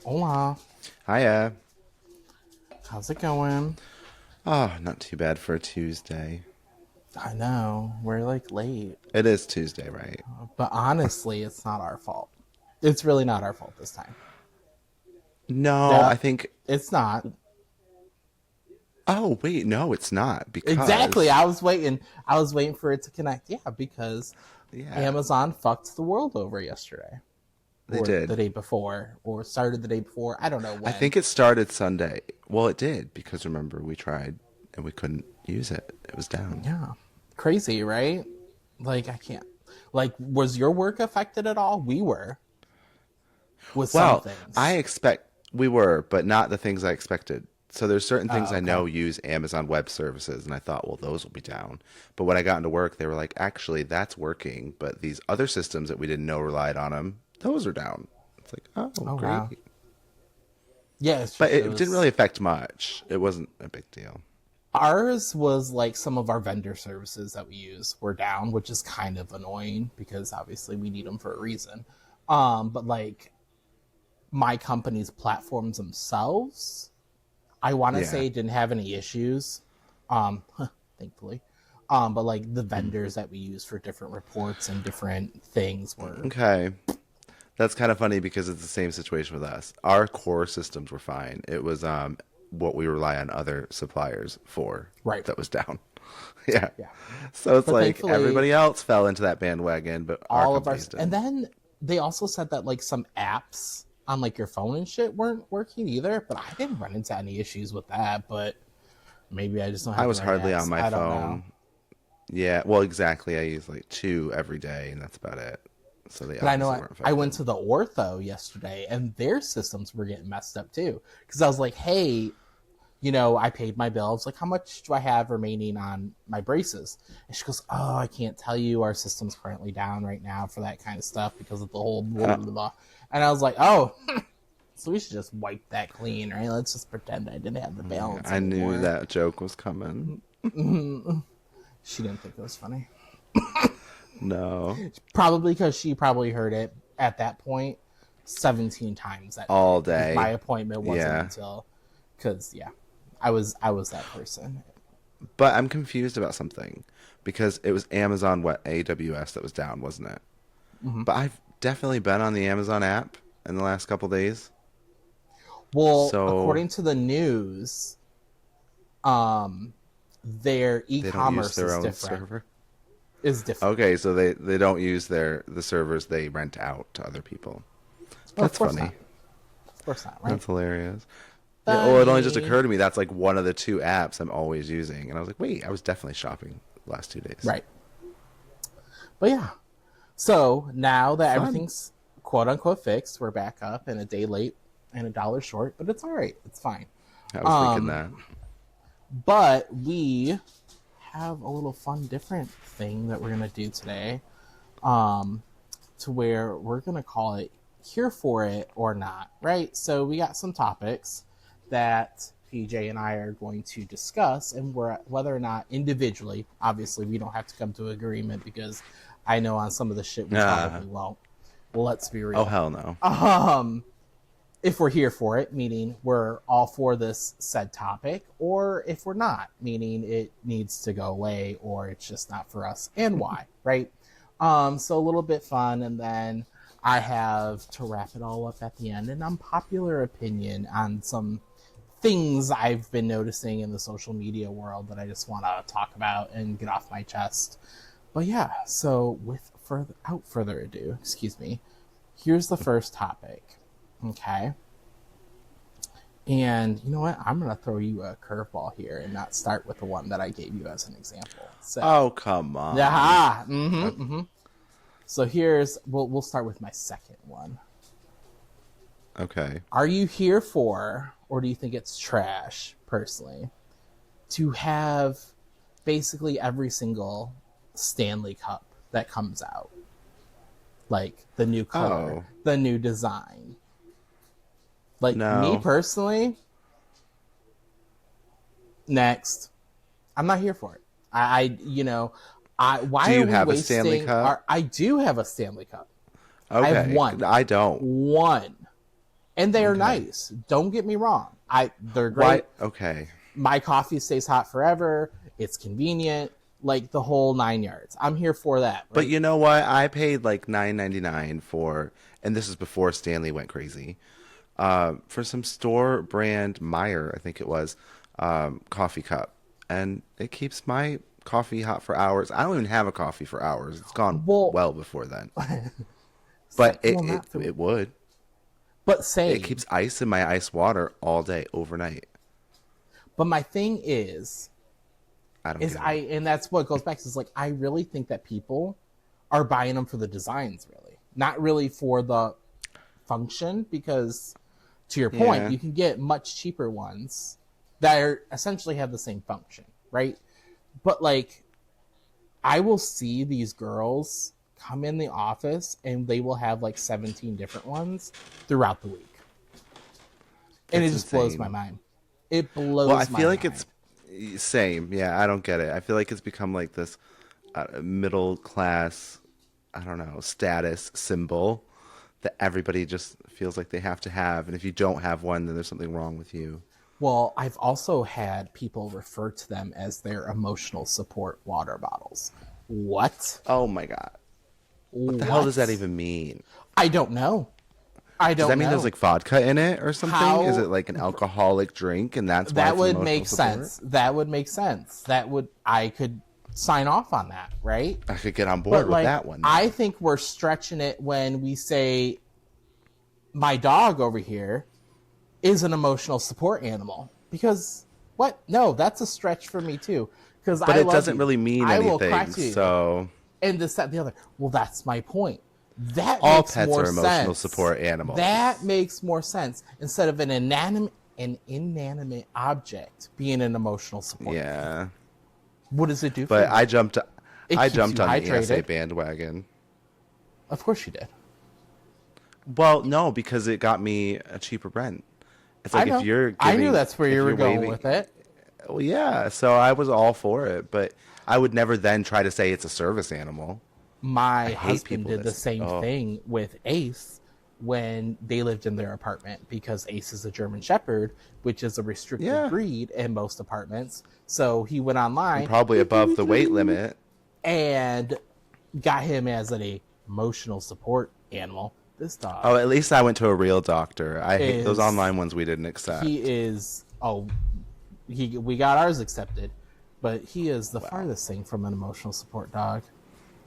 Hola, Hiya. how's it going? Oh, not too bad for a Tuesday. I know, we're like late, It is Tuesday, right? but honestly, it's not our fault. It's really not our fault this time. No, Yeah, I think. it's not. Oh, wait, no, it's not Exactly. because. I was waiting for it to connect. Yeah, because Yeah, Amazon fucked the world over yesterday. they Or the did. day before. Or started the day before. I don't know I when. think it started Sunday. Well, it did because remember, we tried and we couldn't use it. It was down. Yeah. Crazy, right? Like I can't. Like, was your work affected at all? We were with some Well, things. we were, but not the things I expected. So there's certain things Oh, I okay. know use Amazon Web Services, and I thought, well, those will be down. But when I got into work, they were like, actually, that's working, but these other systems that we didn't know relied on them, those are down. It's like, oh, Oh wow. great. Yeah, it's But just it it didn't was really affect much. It wasn't a big deal. ours was like some of our vendor services that we use were down, which is kind of annoying because obviously we need them for a reason. But like my company's platforms themselves, I want to Yeah. say didn't have any issues. Um, thankfully. But like the vendors that we use for different reports and different things were Okay. That's kind of funny because it's the same situation with us. Our core systems were fine. It was what we rely on other suppliers for right. that was down. Yeah. Yeah. So it's But like thankfully everybody else fell into that bandwagon, but our all of our companies and didn't. then they also said that like some apps on like your phone and shit weren't working either, but I didn't run into any issues with that. But maybe I just don't I have the was right hardly on apps. my I don't know. phone. Yeah, well, exactly. I use like two every day, and that's about it. So they But I know obviously I, weren't I went affected. to the ortho yesterday and their systems were getting messed up too. Because I was like, hey, I paid my bill. I was like, how much do I have remaining on my braces? And she goes, oh, I can't tell you. Our system's currently down right now for that kind of stuff because of the whole blah, Uh, blah, blah. And I was like, oh, so we should just wipe that clean, right? Let's just pretend I didn't have the yeah, balance I knew anymore. that joke was coming. She didn't think it was funny. No, Probably because she probably heard it at that point 17 times that day all because my day. appointment wasn't Yeah, until because yeah, I was that person. but I'm confused about something because it was Amazon what AWS that was down, wasn't it? Mm-hmm. But I've definitely been on the Amazon app in the last couple days. Well, So according to the news, um, their they don't use e-commerce their is own different. server. Is different. Okay, so they don't use the servers they rent out to other people. Well, of That's course not. funny. Of course not, right? That's hilarious. Yeah, well, it only just Funny. occurred to me that's like one of the two apps I'm always using, and I was like, wait, I was definitely shopping the last 2 days. Right. But yeah. So now that Fun. everything's quote unquote fixed, we're back up and a day late and a dollar short, but it's all right. It's fine. I was thinking Um, that. but we have a little fun, different thing that we're gonna do today. Um, to where we're gonna call it "Here for It or Not," right? So we got some topics that PJ and I are going to discuss, and whether or not individually, obviously, we don't have to come to agreement because I know on some of the shit we Uh, probably won't. Well, let's be oh real. hell no. Um, if we're here for it, meaning we're all for this said topic, or if we're not, meaning it needs to go away or it's just not for us, and why, right? So a little bit fun, and then I have to wrap it all up at the end, an unpopular opinion on some things I've been noticing in the social media world that I just want to talk about and get off my chest. But yeah, so without further ado, excuse me, here's the first topic. Okay. And you know what? I'm going to throw you a curveball here and not start with the one that I gave you as an example. So, Oh come on. yeah. Uh, So we'll start with my second one. okay. Are you here for, or do you think it's trash, personally, to have basically every single Stanley Cup that comes out? Like the new color, Oh the new design. Like me no. personally, next. I'm not here for it. Do why are you we have a Stanley wasting Cup? our? I do have a Stanley Cup. I have Okay, one, I don't. one. And they are Okay. nice. Don't get me wrong. They're Why? great. Okay. My coffee stays hot forever. It's convenient, like the whole 9 yards. I'm here for that, But right? you know what? I paid like $9.99 for, and this is before Stanley went crazy, for some store brand Meyer, I think it was, coffee cup, and it keeps my coffee hot for hours. I don't even have a coffee for hours. It's gone Well, well before then. But well, not for me, it would. but It same. keeps ice in my ice water all day, overnight. But my thing I don't is get it. and that's what goes back to is like I really think that people are buying them for the designs, really, not really for the function. Because to your point, Yeah. you can get much cheaper ones that are essentially have the same function, right? But like I will see these girls come in the office and they will have like 17 different ones throughout the week. And it It's just blows my insane. mind. It Well, I blows my feel like mind. it's same. Yeah, I don't get it. I feel like it's become like this middle class, I don't know, status symbol that everybody just feels like they have to have. And if you don't have one, then there's something wrong with you. Well, I've also had people refer to them as their emotional support water bottles. What? Oh my God. What the hell does that What? even mean? I don't know. I Does don't that mean there's know. like vodka in it or something? Is it How like an alcoholic drink and that's why that it's an would emotional make support? sense. That would make sense. That would I could sign off on that, right? I could get on But board with like that one I then. think we're stretching it when we say my dog over here is an emotional support animal. Because what? No, that's a stretch for me too. Because But I it love doesn't you. really mean I will anything. crack you. So And this, that, and the other. Well, that's my point. That all makes pets more are emotional sense. support That animals. makes more sense instead of an inanimate object being an emotional support thing. Yeah. What does it do for But you? It I keeps jumped you on the ESA hydrated. bandwagon. Of course you did. Well, no, because it got me a cheaper rent. It's I like if know. you're I knew giving, that's where if you were you're going waiving, with it. well, yeah. So I was all for it, but I would never then try to say it's a service animal. I My hate husband people did that the say, same "Oh, thing with Ace when they lived in their apartment because Ace is a German Shepherd, which is a restricted yeah, breed in most apartments. So he went I'm online probably above the weight limit." and got him as an emotional support animal. This Oh, dog at least I went to a real doctor. I hate those is online ones we didn't he accept. is oh he we got ours accepted, but he is the Well, farthest thing from an emotional support dog.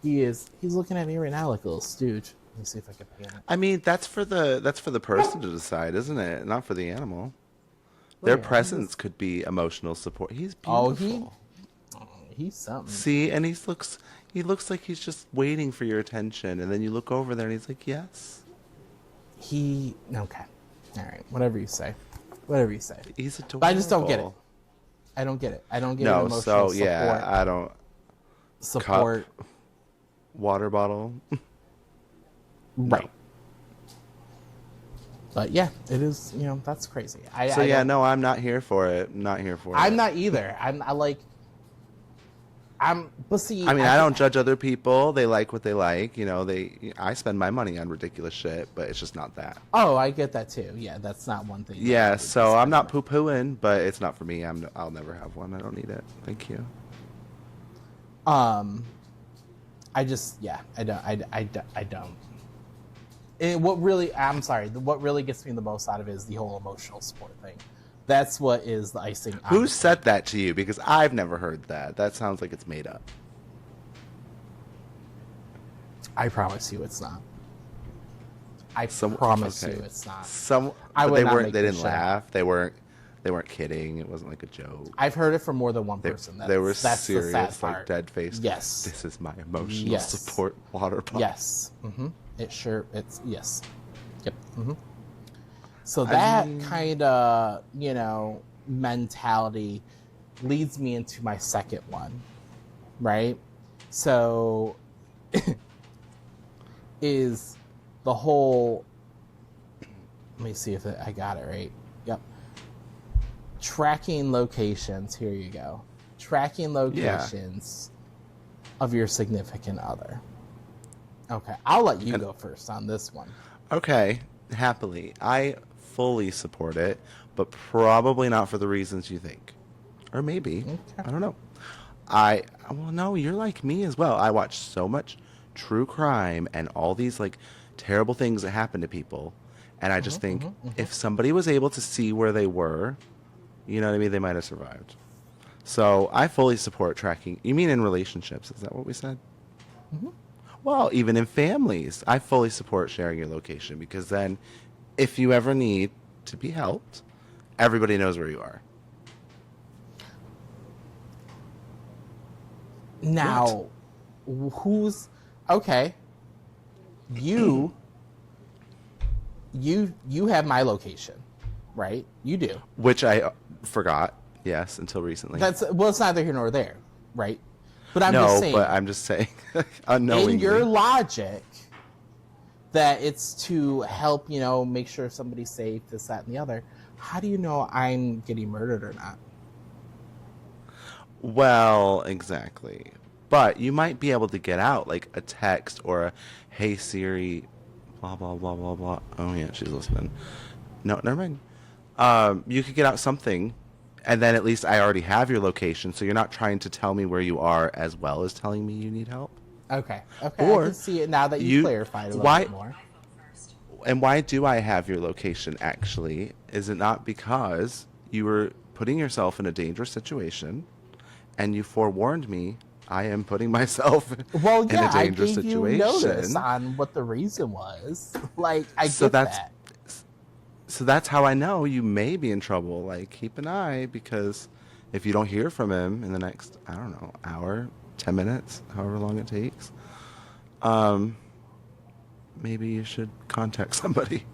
He's looking at me right now like a little stooge. Let me see if I can pan it. I mean, that's for the person to decide, isn't it? Not for the animal. Look Their at him. presence could be emotional support. He's Oh, beautiful. he's something. See, and he looks like he's just waiting for your attention, and then you look over there and he's like, "Yes." He okay. All right, whatever you say. Whatever you say. He's But I just don't get it. adorable. I don't get it. I don't get an No, emotional so yeah, support I don't cup support water bottle. right. No. But yeah, it is, that's crazy. So I yeah, don't no, I'm not here for it. Not here for I'm it. not either. But see, I mean, I don't judge other people. They like what they like. I spend my money on ridiculous shit, but it's just not that. oh, I get that too. Yeah, that's not one thing that I Yeah, would be so I'm spending. not poo-pooing, but it's not for me. I'll never have one. I don't need it. Thank you. Um, I just, yeah, I don't. And I'm sorry, what really gets me the most out of it is the whole emotional support thing. That's what is the icing on Who the said cake. that to you? Because I've never heard that. That sounds like it's made up. I promise you it's not. I Some promise okay. you it's not. Some I but would they not weren't. make They this didn't shit up. laugh. They weren't kidding. It wasn't like a joke. I've heard it from more than one They, person. they were That's the sad serious, like part. dead face. Yes. This is my emotional Yes. support water bottle. Yes. It's yes. Yep. So I that mean, kind of, mentality leads me into my second one, right? So is the whole, let me see if I got it right. Yep. Tracking locations. Here you go. Tracking locations of your significant other. Okay. I'll let you go first on this one. okay, happily. I fully support it, but probably not for the reasons you think. Or maybe. Okay. I don't know. Well, no, you're like me as well. I watch so much true crime and all these like terrible things that happen to people. And I just think if somebody was able to see where they were, you know what I mean, they might have survived. So I fully support tracking. You mean in relationships? Is that what we said? Well, even in families, I fully support sharing your location because then if you ever need to be helped, everybody knows where you are. What? Now, who's okay? You you have my location, right? You do. Which I forgot, yes, until recently. That's well, it's neither here nor there, right? But I'm just No, saying, but I'm just saying, in your unknowingly. logic, that it's to help, make sure somebody's safe, this, that, and the other. How do you know I'm getting murdered or not? Well, exactly. But you might be able to get out like a text or a "Hey Siri," blah blah blah blah blah. Oh yeah, she's listening. No, never mind. You could get out something, and then at least I already have your location, so you're not trying to tell me where you are as well as telling me you need help. Okay, I can Or see it now that you you, clarified a little why, bit more. and why do I have your location actually? Is it not because you were putting yourself in a dangerous situation and you forewarned me I am putting myself Well, in a yeah, I dangerous gave you notice situation? on what the reason was. Like, I So get that's that. so that's how I know you may be in trouble. Like keep an eye because if you don't hear from him in the next, I don't know, hour, 10 minutes, however long it takes, um maybe you should contact somebody.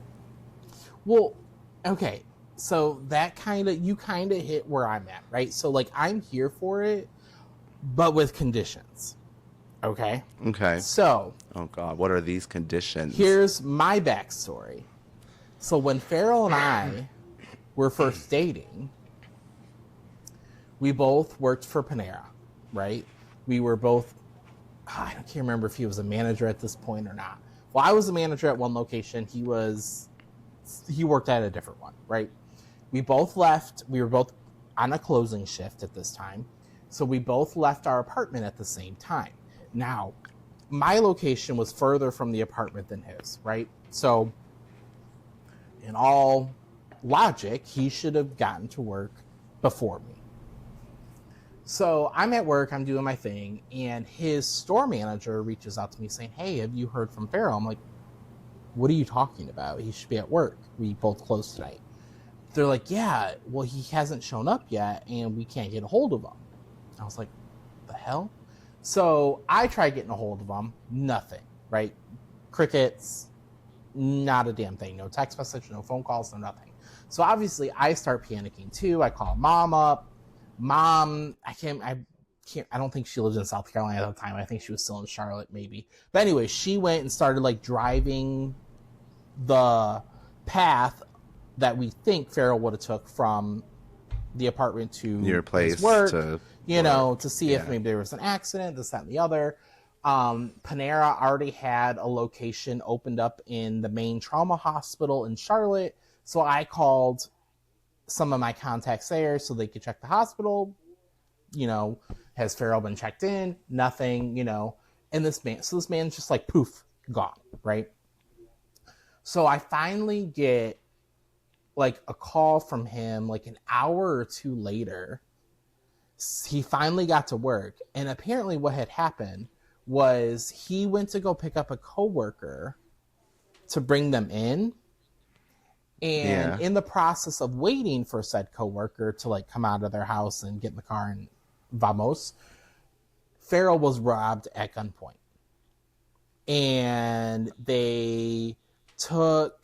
Well, okay, so you kind of hit where I'm at, right? So, like, I'm here for it, but with conditions. Okay, Okay. so Oh God, what are these conditions? here's my backstory. So when Farrell and I were first dating, we both worked for Panera, right? We were both, I can't remember if he was a manager at this point or not. Well, I was a manager at one location. He worked at a different one, right? We both left. We were both on a closing shift at this time. So we both left our apartment at the same time. Now, my location was further from the apartment than his, right? So, in all logic, he should have gotten to work before me. So I'm at work, I'm doing my thing, and his store manager reaches out to me saying, "Hey, have you heard from Farrell?" I'm like, "What are you talking about? He should be at work. We both closed tonight." They're like, "Yeah, well, he hasn't shown up yet, and we can't get a hold of him." I was like, "The hell?" So I tried getting a hold of him. Nothing, right? Crickets, not a damn thing. No text message, no phone calls, no nothing. So obviously I start panicking too. I call mom up. Mom, I don't think she lived in South Carolina at the time. I think she was still in Charlotte, maybe. But anyway, she went and started like driving the path that we think Farrell would have took from the apartment to Your his place work, to work. to see if Yeah. maybe there was an accident, this, that, and the other. Panera already had a location opened up in the main trauma hospital in Charlotte. So I called some of my contacts there so they could check the hospital. Has Farrell been checked in? Nothing, and this man's just like poof, gone, right? So I finally get like a call from him like an hour or two later. He finally got to work, and apparently what had happened was he went to go pick up a coworker to bring them in, and Yeah. in the process of waiting for said coworker to like come out of their house and get in the car and vamos, Farrell was robbed at gunpoint, and they took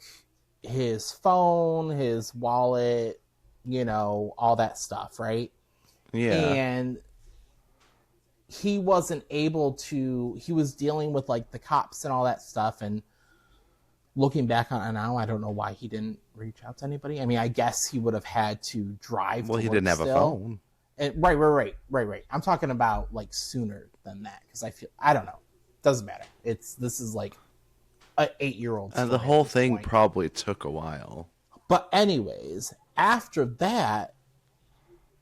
his phone, his wallet, all that stuff, right? Yeah. And he wasn't able to, he was dealing with like the cops and all that stuff. And looking back on it now, I don't know why he didn't reach out to anybody. I mean, I guess he would have had to drive Well, to he work didn't have a still. phone. And right. I'm talking about like sooner than that, because I don't know. Doesn't matter. This is like an 8-year-old And story the at whole this thing point. probably took a while. But anyways, after that,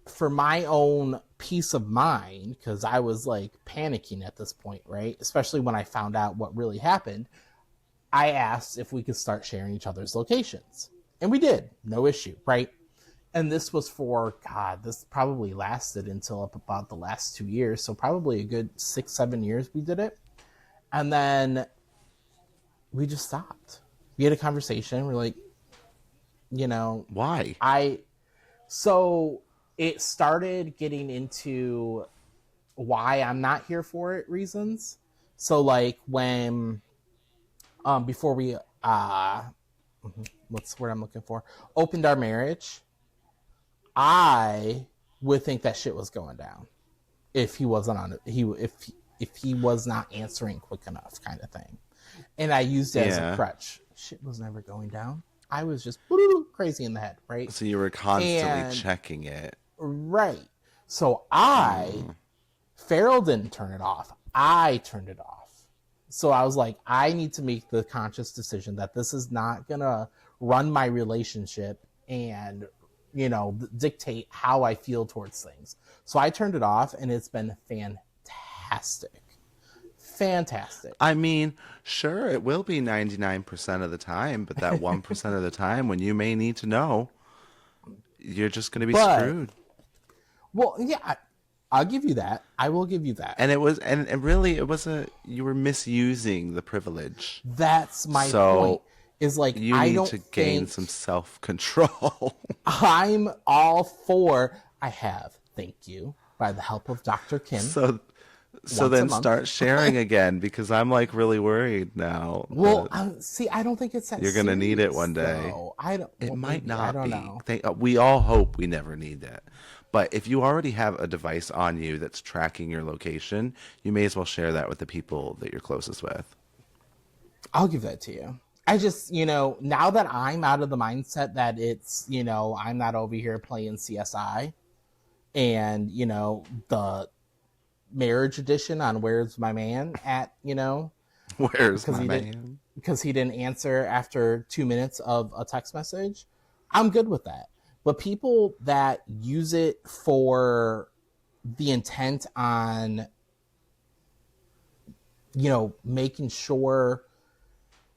for my own peace of mind, because I was like panicking at this point, right? Especially when I found out what really happened, I asked if we could start sharing each other's locations. And we did, no issue, right? And this was for, God, this probably lasted until up about the last 2 years. So probably a good 6-7 years we did it. And then we just stopped. We had a conversation. We're like, you know, Why? so it started getting into why I'm not here for it reasons. So like when, before we, what's the word I'm looking for? Opened our marriage, I would think that shit was going down if he wasn't on it. If he was not answering quick enough, kind of thing. And I used it as a crutch. Shit was never going down. I was just crazy in the head, right? So you were constantly checking it. Right. So Farrell didn't turn it off. I turned it off. So I was like, I need to make the conscious decision that this is not going to run my relationship and, dictate how I feel towards things. So I turned it off, and it's been fantastic. Fantastic. I mean, sure, it will be 99% of the time, but that 1% of the time when you may need to know, you're just going to be screwed. Well, yeah, I'll give you that. I will give you that. And really, you were misusing the privilege. That's my point. Is like, you I need don't to gain some self-control. I'm all for, I have, thank you, by the help of Dr. Kim. So then start sharing again, because I'm like really worried now. Well, see, I don't think it's that you're going to need it one day. Though. It might not I don't be. know. We all hope we never need that. But if you already have a device on you that's tracking your location, you may as well share that with the people that you're closest with. I'll give that to you. I just, now that I'm out of the mindset that it's, I'm not over here playing CSI and, the marriage edition on Where's My Man at, Where's My Man? Because he didn't answer after 2 minutes of a text message. I'm good with that. But people that use it for the intent on, making sure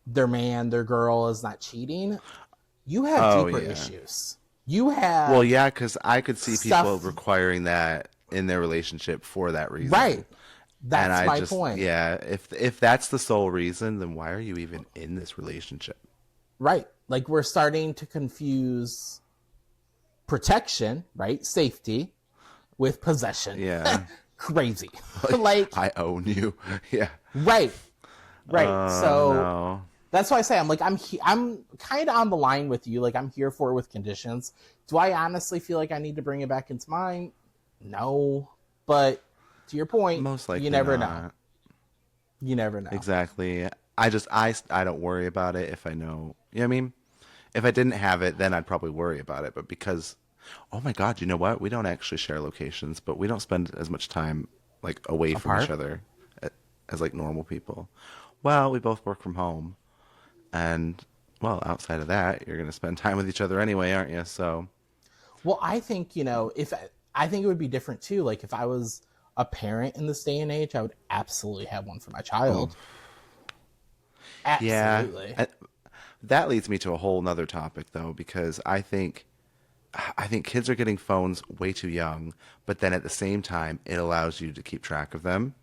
their man, their girl is not cheating, you have deeper issues. You have... Well, yeah, because I could see people requiring that in their relationship for that reason. Right. That's my point. Yeah, if that's the sole reason, then why are you even in this relationship? Right. Like, we're starting to confuse protection, right? Safety with possession. Yeah. Crazy. Like, I own you. Yeah. Right. So no. That's why I say I'm kind of on the line with you. Like, I'm here for it with conditions. Do I honestly feel like I need to bring it back into mine? No. But to your point, most likely you never not. know. You never know. Exactly. I don't worry about it if I know. You know what I mean? If I didn't have it, then I'd probably worry about it. But because, oh my God, you know what? We don't actually share locations, but we don't spend as much time like away from each other as like normal people. Well, we both work from home, and well, outside of that, you're going to spend time with each other anyway, aren't you? So, well, I think I think it would be different too. Like, if I was a parent in this day and age, I would absolutely have one for my child. Absolutely. Yeah. That leads me to a whole nother topic, though, because I think kids are getting phones way too young, but then at the same time, it allows you to keep track of them.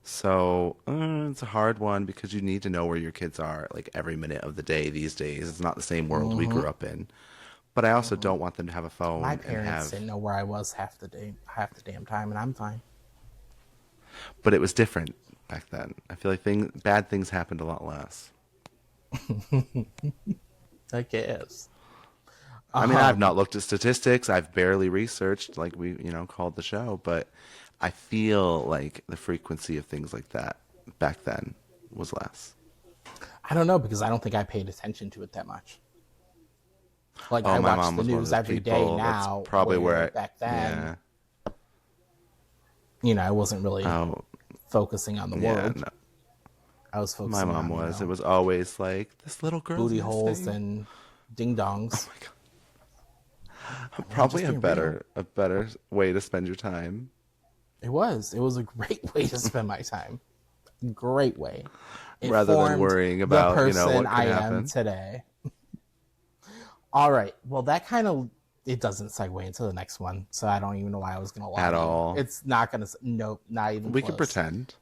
So it's a hard one because you need to know where your kids are like every minute of the day these days. It's not the same world we grew up in. But I also don't want them to have a phone. My parents didn't know where I was half the damn time, and I'm fine. But it was different back then. I feel like bad things happened a lot less. I guess. I mean, I've not looked at statistics. I've barely researched, like we, called the show. But I feel like the frequency of things like that back then was less. I don't know, because I don't think I paid attention to it that much. Like, I my watch mom the was one of news those every people. day now. That's probably where back then, I wasn't really focusing on the world. No. I was focusing. My mom was. It was always like this little girl. Booty holes and Ding Oh dongs. my I God. mean, Probably just being real. a better way to spend your time It was. It was a great way to spend my time. Great way. It rather than formed worrying the about, person what could I am happen. today. All right. Well, that kind of it doesn't segue into the next one, so I don't even know why I was going to lie At to you. all. It's not going to. Nope, not even We could close. pretend.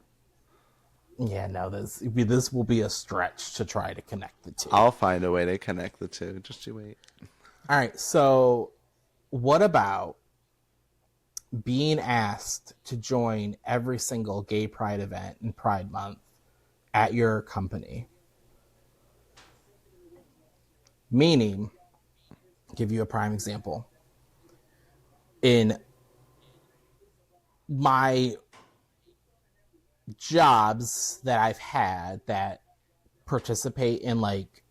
Yeah, no. This will be a stretch to try to connect the two. I'll find a way to connect the two. Just you wait. All right. So, what about being asked to join every single gay pride event in Pride Month at your company? Meaning, give you a prime example. In my jobs that I've had that participate in like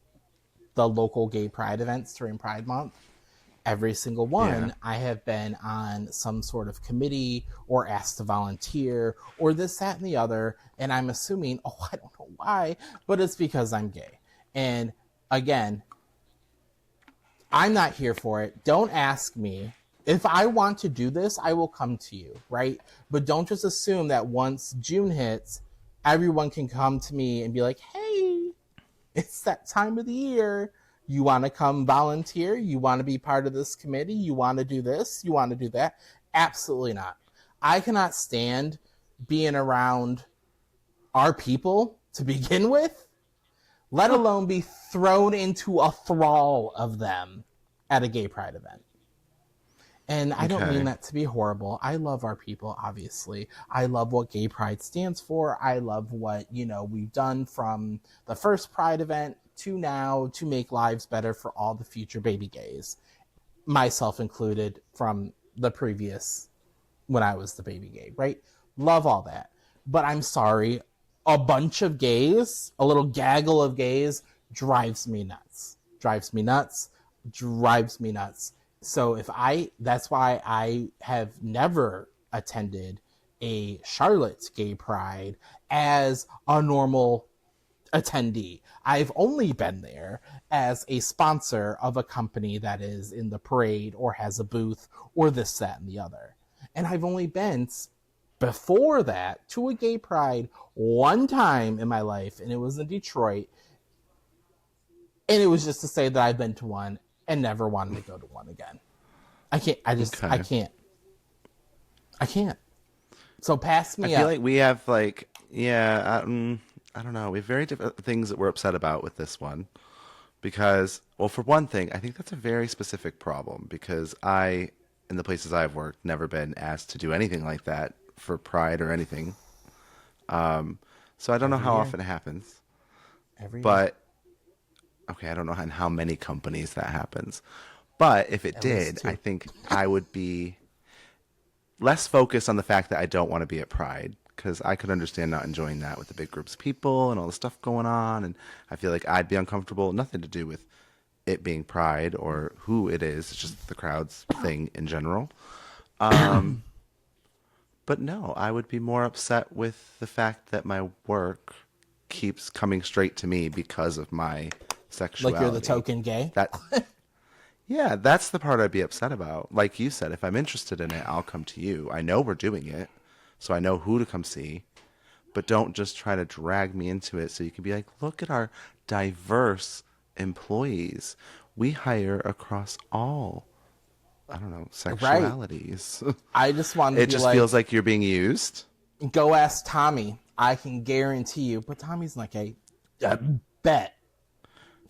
the local gay pride events during Pride Month, every single Yeah. one I have been on some sort of committee or asked to volunteer or this, that, and the other. And I'm assuming, oh, I don't know why, but it's because I'm gay. And again, I'm not here for it. Don't ask me. If I want to do this, I will come to you, right? But don't just assume that once June hits, everyone can come to me and be like, hey, it's that time of the year. You want to come volunteer? You want to be part of this committee? You want to do this? You want to do that? Absolutely not. I cannot stand being around our people to begin with, let alone be thrown into a thrall of them at a gay pride event. And I don't mean Okay. that to be horrible. I love our people, obviously. I love what gay pride stands for. I love what, we've done from the first pride event to now to make lives better for all the future baby gays, myself included from the previous when I was the baby gay, right? Love all that. But I'm sorry, a bunch of gays, a little gaggle of gays drives me nuts. Drives me nuts. Drives me nuts. So that's why I have never attended a Charlotte gay pride as a normal attendee. I've only been there as a sponsor of a company that is in the parade or has a booth or this, that, and the other. And I've only been before that to a gay pride one time in my life, and it was in Detroit. And it was just to say that I've been to one and never wanted to go to one again. I can't. I Okay. can't. I can't. So pass I me feel up. like we have like, yeah, I don't know. We have very different things that we're upset about with this one because, well, for one thing, I think that's a very specific problem because in the places I've worked, never been asked to do anything like that for Pride or anything. So I don't know Every how year. often it happens, Every year. but okay, I don't know in how many companies that happens. But if it At least did, I two. think I would be less focused on the fact that I don't want to be at Pride because I could understand not enjoying that with the big groups of people and all the stuff going on, and I feel like I'd be uncomfortable. Nothing to do with it being Pride or who it is; it's just the crowd's thing in general. But no, I would be more upset with the fact that my work keeps coming straight to me because of my Like you're the sexuality. token gay. That Yeah, that's the part I'd be upset about. Like you said, if I'm interested in it, I'll come to you. I know we're doing it, so I know who to come see. But don't just try to drag me into it so you can be like, look at our diverse employees. We hire across all, I don't know, Right. sexualities. I just want to It be just feels like, like you're being used. go ask Tommy. I can guarantee you. But Tommy's like, hey, bet.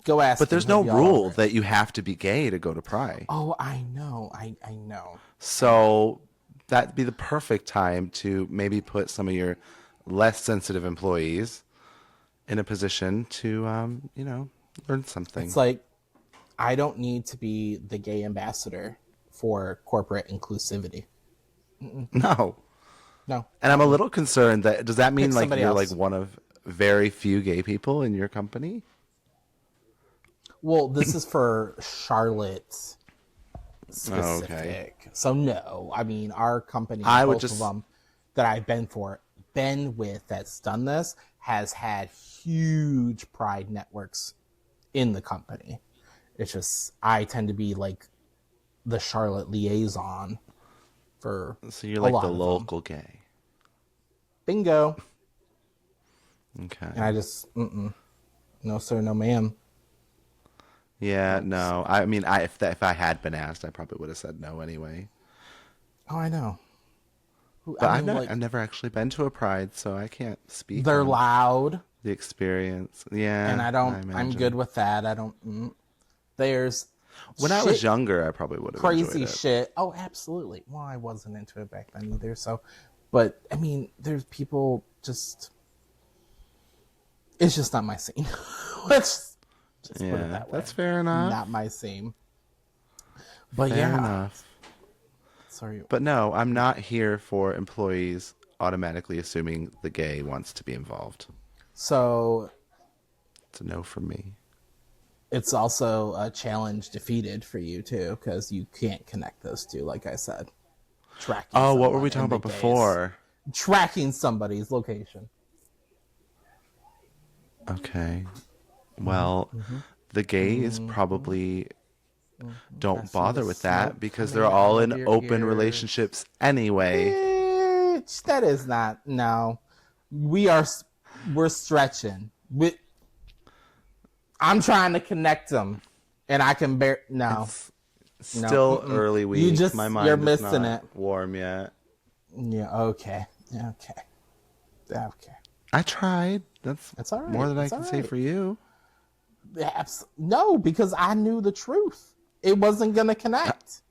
Go But ask him. there's He'll no be all over rule it. that you have to be gay to go to Pride. Oh, I know. I know. I know. So that'd be the perfect time to maybe put some of your less sensitive employees in a position to, learn It's something. like, I don't need to be the gay ambassador for corporate inclusivity. No. No, And I'm not a me. little concerned that, does that Pick mean like somebody you're like else. one of very few gay people in your company? Well, this is for Charlotte Oh, okay. specific. So no, I mean our company, I would both of just, them that I've been with that's done this has had huge pride networks in the company. It's just I tend to be like the Charlotte liaison for So you're a like the lot of them. local gay. Bingo. And Okay. I just, no sir, no ma'am. Yeah, Nope. no. I mean, if I had been asked, I probably would have said no anyway. Oh, I know. I But mean, I've like, never actually been to a pride, so I can't speak they're on loud, the experience. and Yeah, I I'm good imagine. with that. There's When I was shit, younger, I probably would have enjoyed crazy it. shit. Oh, absolutely. Well, I wasn't into it back then either. So, but I mean, there's people just, it's just not my scene. Let's just put it Yeah, that way. that's fair enough. Not my scene. But Fair yeah, enough. sorry. But no, I'm not here for employees automatically assuming the gay wants to be involved. So It's a no from me. it's also a challenge defeated for you too, because you can't connect those two. Like I said, tracking Oh, what were we someone talking in the about gays, before? tracking somebody's location. Okay. Well, the gays probably I don't see the bother with that smoke because they're coming all out in of your open ears. relationships anyway. Bitch, that is not. No, we are. We're stretching. I'm trying to connect them, and I can bear. No, It's no. still early You week. My just you're mind is missing not it. warm yet. Yeah. Okay. Okay. Okay. I tried. That's It's all more right. than I It's all can say right. for you. No, because I knew the truth. It wasn't going to connect.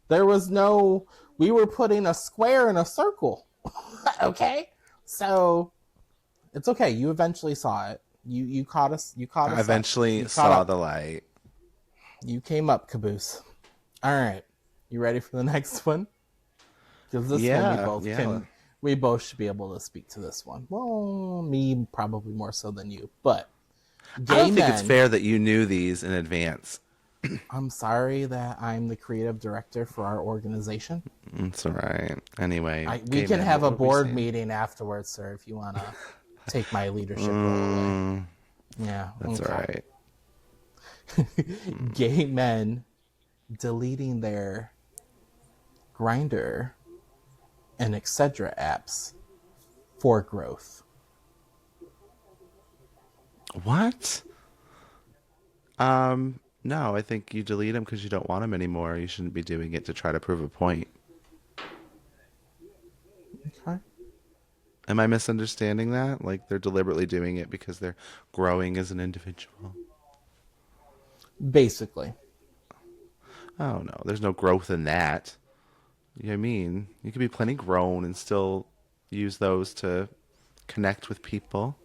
There was no. We were putting a square in a circle. Okay, so it's okay. You eventually saw it. You caught us. You caught I us up. eventually You caught saw up. the light. You came up, caboose. All right. You ready for the next one? Because this one we Yeah, both yeah. can. We both should be able to speak to this one. Well, me probably more so than you, but I gay don't think it's men. fair that you knew these in advance. I'm sorry that I'm the creative director for our organization. It's all right. Anyway, We gay can man, have what a were we board saying? meeting afterwards, sir, if you want to take my leadership role away. Yeah, That's all okay. right. Gay men deleting their Grinder and etc. apps for growth. What? No, I think you delete them because you don't want them anymore. You shouldn't be doing it to try to prove a point. Okay. Am I misunderstanding that? Like they're deliberately doing it because they're growing as an individual? Basically. Oh no, there's no growth in that. You know what I mean? You could be plenty grown and still use those to connect with people.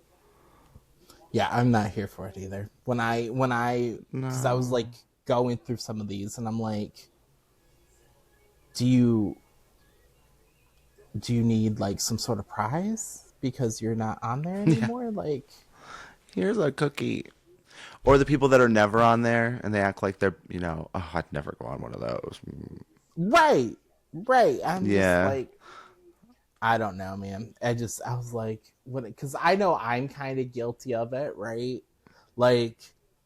Yeah, I'm not here for it either. Because I was like No. going through some of these and I'm like, do you need like some sort of prize because you're not on there Yeah. anymore? Like, Here's a cookie. Or the people that are never on there and they act like they're, oh, I'd never go on one of those. right, right. I'm just Yeah. like, I don't know, man. I was like, what? Because I know I'm kind of guilty of it, right? Like,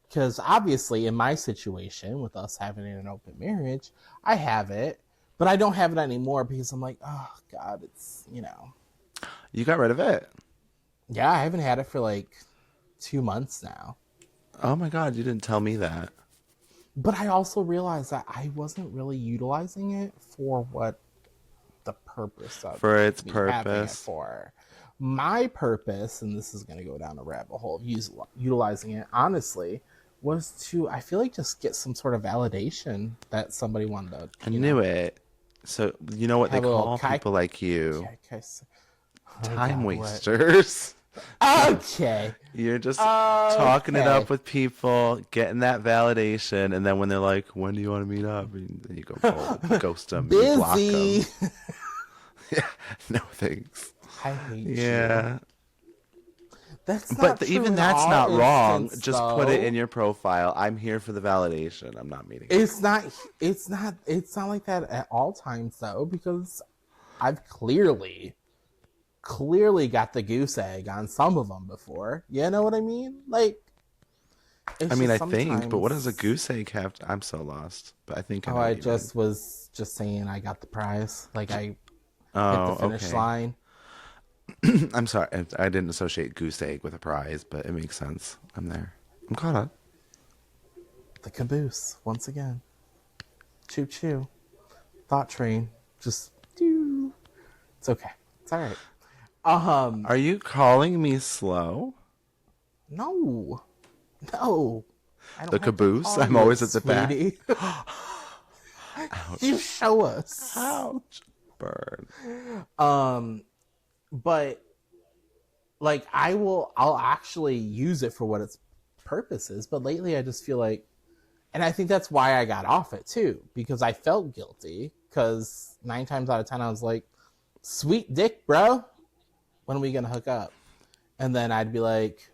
because obviously in my situation with us having an open marriage, I have it, but I don't have it anymore because I'm like, oh God, You got rid of it. yeah, I haven't had it for like 2 months now. Oh my God, you didn't tell me that. But I also realized that I wasn't really utilizing it for what the purpose of For its me having it purpose. for. My purpose, and this is going to go down a rabbit hole of utilizing it, honestly, was to, I feel like, just get some sort of validation that somebody wanted to, I knew it. So, you know what they have a little call people like you? oh Time God, what? wasters. Okay. You're just talking it Okay. up with people, getting that validation, and then when they're like, "When do you want to meet up?" and then you go cold, you ghost them, you block them. Busy. Yeah, no thanks. I hate you. Yeah, That's but not true even in that's our not wrong. instance, Just put it in though. your profile. I'm here for the validation. I'm not meeting up. It's not. It's not like that at all times, though, because I've clearly got the goose egg on some of them before. You know what I mean? Like, I It's mean, just I think, but what does a sometimes. goose egg have I'm so lost. But I think I Oh, know I what you mean. just was just saying I got the prize. Like I hit the Oh, finish okay. line. I'm sorry. I didn't associate goose egg with a prize, but it makes sense. I'm there. I'm caught up. The caboose once again. Choo choo. Thought train. Just doo. It's okay. It's all right. Um, Are you calling me slow? no, no. I The don't have to caboose? call I'm you it, always at the back. sweetie. You show us. Ouch. Burn. But like I'll actually use it for what its purpose is. But lately I just feel like, and I think that's why I got off it too, because I felt guilty. Because 9 times out of 10 I was like, "Sweet dick, bro. When are we gonna hook up?" And then I'd be like,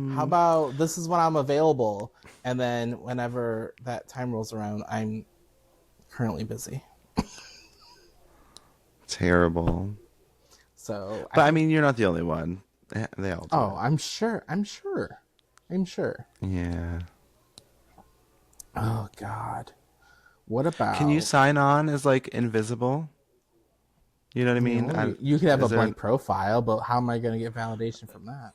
"How about this is when I'm available?" And then whenever that time rolls around, I'm currently busy. Terrible. So I But I think, mean, you're not the only one. They all do oh, it. I'm sure. I'm sure. I'm sure. Yeah. Oh God. What Can you about, sign on as like invisible? You know what I mean? you could have a Is there? blank profile, but how am I going to get validation from that?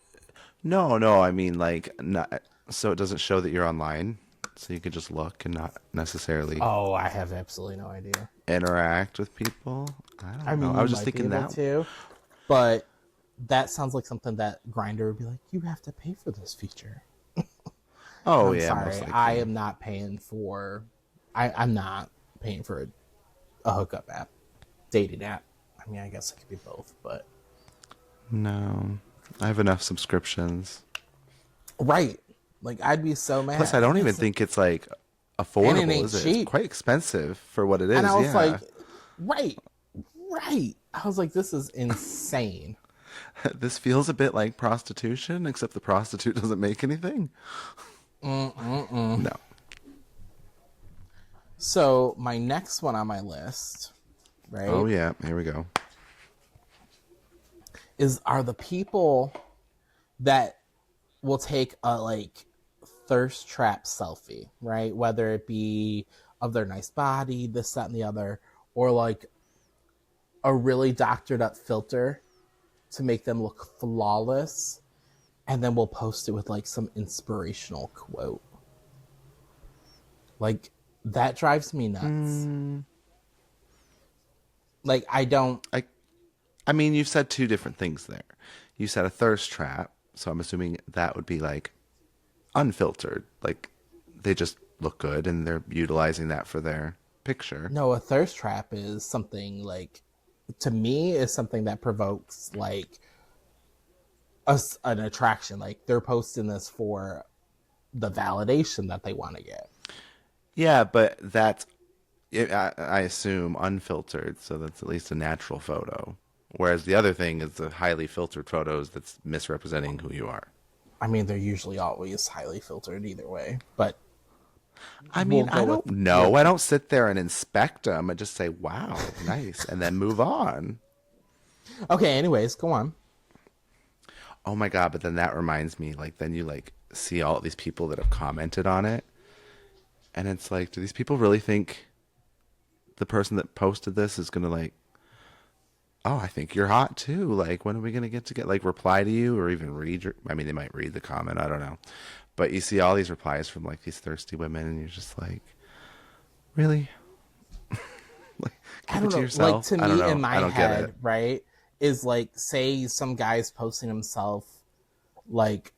No, no. I mean, like, not so it doesn't show that you're online, so you can just look and not necessarily Oh, I have absolutely no idea. interact with people. I I don't know. mean, I you was just might be thinking able that. to, but that sounds like something that Grinder would be like, you have to pay for this feature. And Oh I'm yeah, most sorry, I likely. am not paying for. I'm not paying for a hookup app, dating app. I mean, I guess it could be both, but No, I have enough subscriptions. right. Like I'd be so Plus, mad, I don't even think it's like and it affordable, ain't is it? It's cheap. quite expensive for what it And is. I was Yeah. like, right, right. I was like, this is insane. This feels a bit like prostitution, except the prostitute doesn't make anything. No. So my next one on my list, Oh right, yeah, here we go. is are the people that will take a like thirst trap selfie, right? Whether it be of their nice body, this, that, and the other, or like a really doctored up filter to make them look flawless, and then we'll post it with like some inspirational quote. Like that drives me nuts. Like I don't. I I mean, you've said two different things there. You said a thirst trap, so I'm assuming that would be like unfiltered, like they just look good and they're utilizing that for their picture. No, a thirst trap is something like, to me, is something that provokes like an attraction. Like they're posting this for the validation that they want to get. Yeah, but that's I assume unfiltered, so that's at least a natural photo. Whereas the other thing is the highly filtered photos that's misrepresenting who you are. I mean, they're usually always highly filtered either way, but I we'll mean, go I with don't your. know. I don't sit there and inspect them and just say, wow, nice, and then move on. Okay, anyways, go on. Oh my God, but then that reminds me, like, then you like see all these people that have commented on it, and it's like, do these people really think the person that posted this is gonna like, oh, I think you're hot too. Like, when are we gonna get to like reply to you or even read your? I mean, they might read the comment. I don't know, but you see all these replies from like these thirsty women, and you're just like, really? Like, I keep it don't to know. Like yourself. to I don't me, in know. my I don't get it. head, right, is like say some guy's posting himself like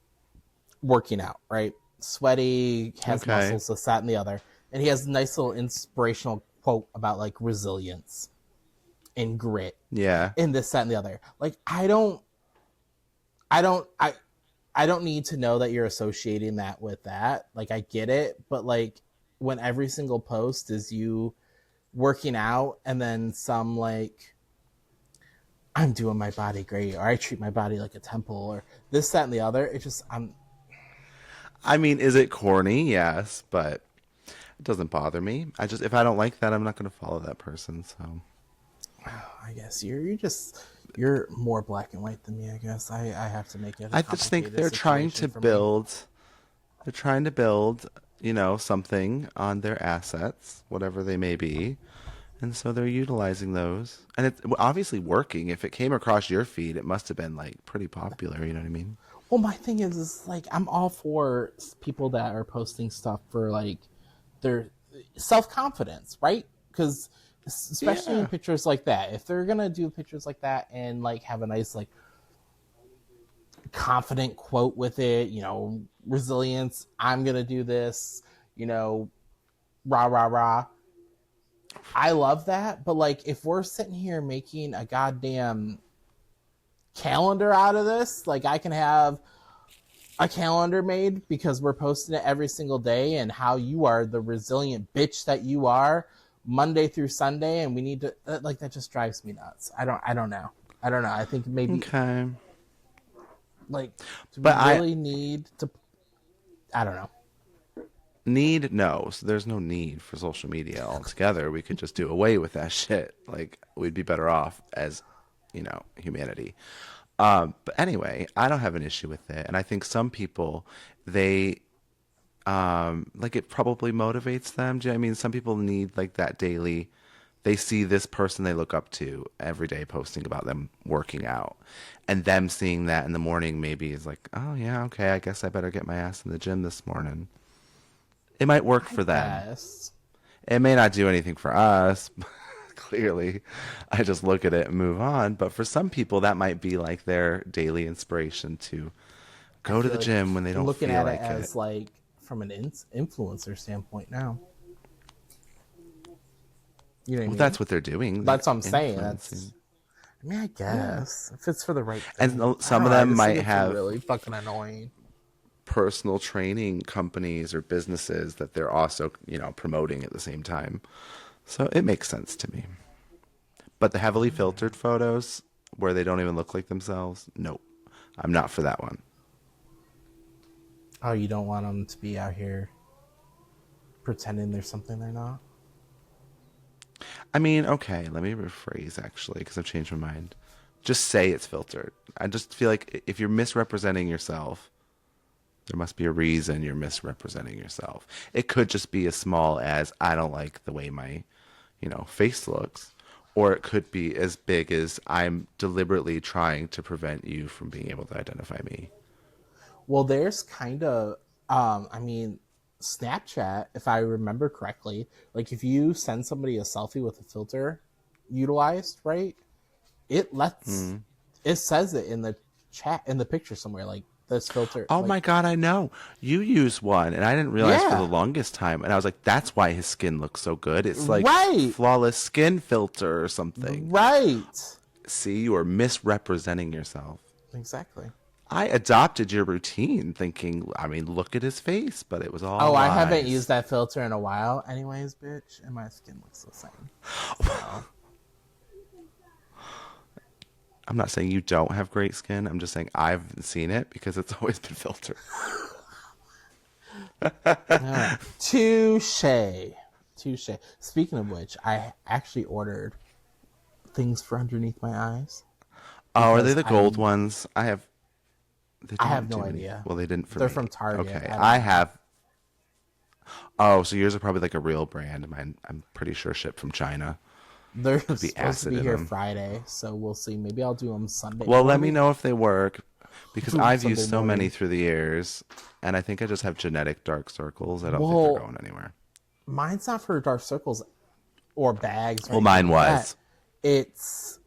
working out, right? Sweaty, has Okay. muscles, this, that, and the other. And he has a nice little inspirational quote about like resilience and grit Yeah. and this, that, and the other. Like I don't need to know that you're associating that with that. Like I get it, but like when every single post is you working out and then some like I'm doing my body great or I treat my body like a temple or this, that, and the other. It just I mean, is it corny? Yes, but it doesn't bother me. I just if I don't like that, I'm not going to follow that person. So I guess you're just You're more black and white than me, I guess. I have to make it a I just think complicated they're trying situation to for me. build they're trying to build, something on their assets, whatever they may be. And so they're utilizing those. And it's obviously working. If it came across your feed, it must have been like pretty popular, you know what I mean? Well, my thing is like I'm all for people that are posting stuff for like their self confidence, right? Because especially in Yeah. pictures like that, if they're gonna do pictures like that and like have a nice like confident quote with it, resilience. I'm gonna do this, you know, rah rah rah. I love that, but like if we're sitting here making a goddamn calendar out of this, like I can have a calendar made because we're posting it every single day and how you are the resilient bitch that you are Monday through Sunday and we need to like that just drives me nuts. I don't know. I don't know. I think maybe Okay. like do we But I really need to I don't know. need no. So there's no need for social media altogether. We could just do away with that shit. Like we'd be better off as, humanity. But anyway, I don't have an issue with it. And I think some people, they like it probably motivates them. Do you know what I mean? Some people need like that daily. They see this person they look up to every day posting about them working out, and them seeing that in the morning maybe is like, oh yeah, okay, I guess I better get my ass in the gym this morning. It might work I for them. guess. It may not do anything for us. Clearly, I just look at it and move on. But for some people, that might be like their daily inspiration to I go to feel the like gym when they I'm don't looking feel at it like it. as like from an influencer standpoint now. You know what I Well, mean? that's what they're doing. They're That's what I'm saying. influencing. I mean, I Yeah. guess if it's for the right And thing. I some don't of know. I them just think might it's have really fucking annoying. personal training companies or businesses that they're also, promoting at the same time. So it makes sense to me. But the heavily filtered photos where they don't even look like themselves, nope. I'm not for that one. Oh, you don't want them to be out here pretending there's something they're not. I mean, okay, let me rephrase actually because I've changed my mind. Just say it's filtered. I just feel like if you're misrepresenting yourself, there must be a reason you're misrepresenting yourself. It could just be as small as I don't like the way my, face looks, or it could be as big as I'm deliberately trying to prevent you from being able to identify me. Well, there's kind of, I mean, Snapchat, if I remember correctly, like if you send somebody a selfie with a filter utilized, right? It lets, Mm. it says it in the chat, in the picture somewhere, like this filter, Oh like, my God, I know. You use one, and I didn't realize for the yeah, longest time. And I was like, that's why his skin looks so good. It's like right, flawless skin filter or something. right. See, you are misrepresenting yourself. Exactly. I adopted your routine thinking, I mean, look at his face, but it was all Oh, I haven't used lies. that filter in a while, anyways, bitch, and my skin looks the same. So, I'm not saying you don't have great skin. I'm just saying I've seen it because it's always been filtered. all right. Touche. Touche. Speaking of which, I actually ordered things for underneath my eyes Oh, are they because the gold ones? They I have didn't no do any. idea. Well, they didn't for They're me. from Target. Okay. I don't I know. have. Oh, so yours are probably like a real brand. Mine, I'm pretty sure shipped from China. They're Could be supposed to acid be in here them. Friday, so we'll see. Maybe I'll do them Sunday. Well, Well, let let me me know if they work because do them I've Sunday used so many morning. through the years, and I think I just have genetic dark circles. I don't think they're Well, going anywhere. mine's not for dark circles or bags or Well, anything mine like that. was. It's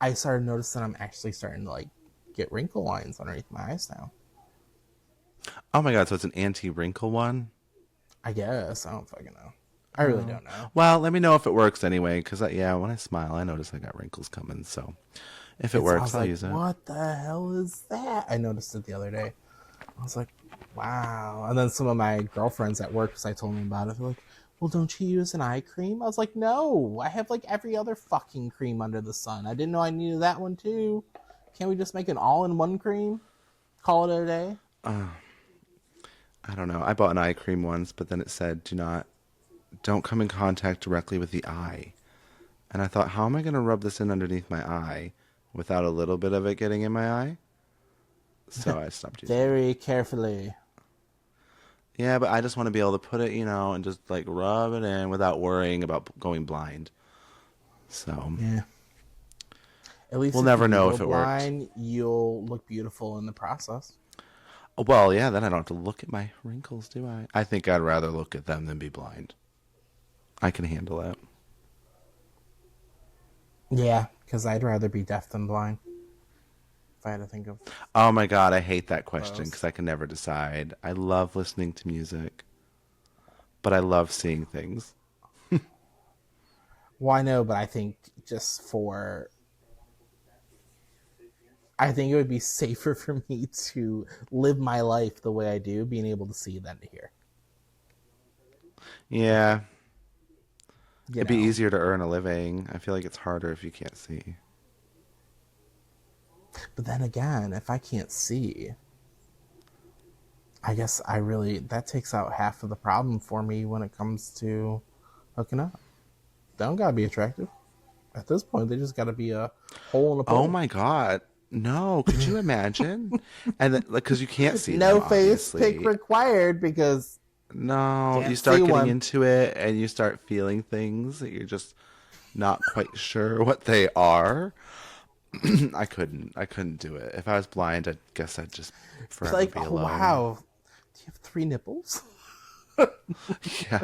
I started noticing I'm actually starting to like get wrinkle lines underneath my eyes now. Oh my God, so it's an anti-wrinkle one? I guess I don't fucking know. I really Oh. don't know. Well, let me know if it works anyway, because yeah, when I smile, I notice I got wrinkles coming. So if it I works, was I'll like, use it. what the hell is that? I noticed it the other day. I was like, wow. And then some of my girlfriends at work, because I told them about it, they're like, well, don't you use an eye cream? I was like, no, I have like every other fucking cream under the sun. I didn't know I needed that one too. Can't we just make an all-in-one cream? Call it a day? I don't know. I bought an eye cream once, but then it said, don't come in contact directly with the eye. And I thought, how am I going to rub this in underneath my eye without a little bit of it getting in my eye? So I stopped using it. Very carefully. Yeah, but I just want to be able to put it, and just like rub it in without worrying about going blind. So Yeah. At we'll least if never you do know go if it works. blind, you'll look beautiful in the process. Well, yeah, then I don't have to look at my wrinkles, do I? I think I'd rather look at them than be blind. I can handle that. Yeah, because I'd rather be deaf than blind. If I had to think of Oh my God, I hate that question those. because I can never decide. I love listening to music, but I love seeing things. Well, I know, but I think just for. I think it would be safer for me to live my life the way I do, being able to see than to hear. Yeah, You it'd be know? easier to earn a living. I feel like it's harder if you can't see. But then again, if I can't see, I guess I really. That takes out half of the problem for me when it comes to hooking up. They don't gotta be attractive. At this point, they just gotta be a hole in a Oh pole. my God. No, could you imagine? And then, like, because you can't see them, No face pick obviously. required because No, you can't see start getting one. into it and you start feeling things that you're just not quite sure what they are. I couldn't do it. If I was blind, I guess I'd just It's forever like, be oh alone. wow, do you have three nipples? Yeah.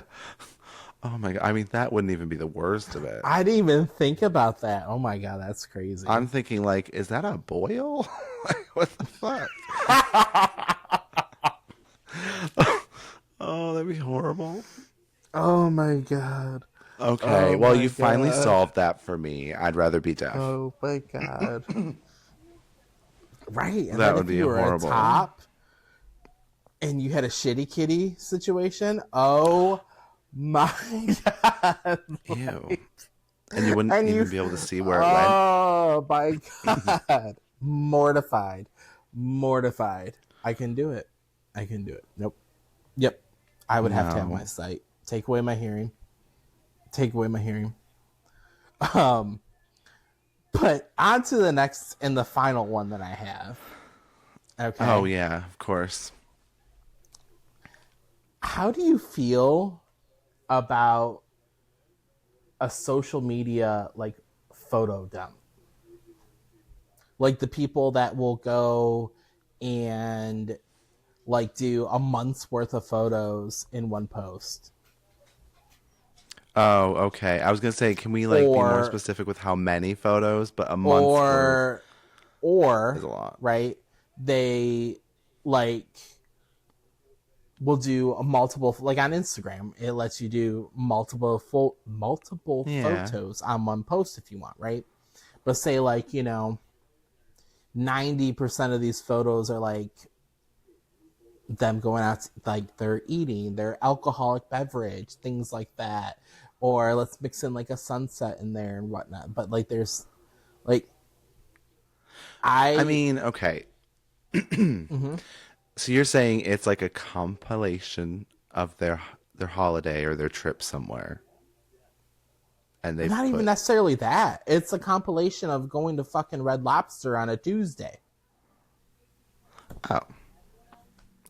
Oh my God. I mean, that wouldn't even be the worst of it. I didn't even think about that. Oh my god, that's crazy. I'm thinking like, is that a boil? Like, what the fuck? Oh, that'd be horrible. Oh my god. Okay, Oh well, my you finally god. solved that for me. I'd rather be deaf. Oh my god. Right, and That then would if be you were a horrible. top and you had a shitty kitty situation, oh my god. Ew. Like, And you wouldn't and you even be able to see where it went. oh my god. Mortified. Mortified. I can do it. I can do it. Nope. Yep. I would have to have my No. sight. Take away my hearing. Take away my hearing. Um, but on to the next and the final one that I have. Oh, Okay. yeah, of course. How do you feel about a social media like photo dump? Like the people that will go and like do a month's worth of photos in one post. Oh, okay. I was gonna say, can we like be more Or specific with how many photos? But a month's worth or or is a lot. right, they like will do a multiple, like on Instagram it lets you do multiple Yeah. photos on one post if you want, right? But say like 90% of these photos are like them going out, like they're eating their alcoholic beverage, things like that, or let's mix in like a sunset in there and whatnot. But like there's like I I mean, okay. mhm. So you're saying it's like a compilation of their holiday or their trip somewhere, and they've Not even put. necessarily that. It's a compilation of going to fucking Red Lobster on a Tuesday. Oh,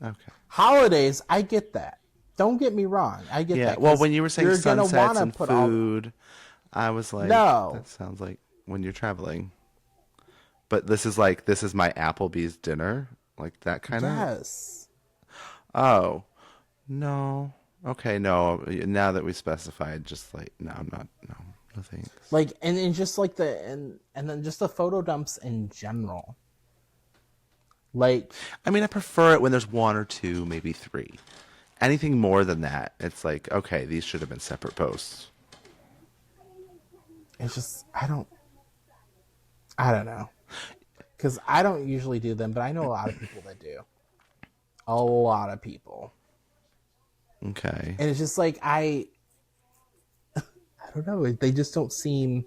okay. Holidays, I get that. Don't get me wrong. I get Yeah. that Well, because when you were saying you're going to want sunsets to and put all. food, I was like, that No. sounds like when you're traveling. But this is my Applebee's dinner, like that kind of. Yes. Oh, no. Okay, no. Now that we specified, just like no, I'm not. No, no thanks. Like, and just like and then just the photo dumps in general. Like, I mean, I prefer it when there's one or two, maybe three. Anything more than that, it's like okay, these should have been separate posts. it's just, I don't know. Because I don't usually do them, but I know a lot of people that do. A lot of people. Okay. And it's just like, I don't know. They just don't seem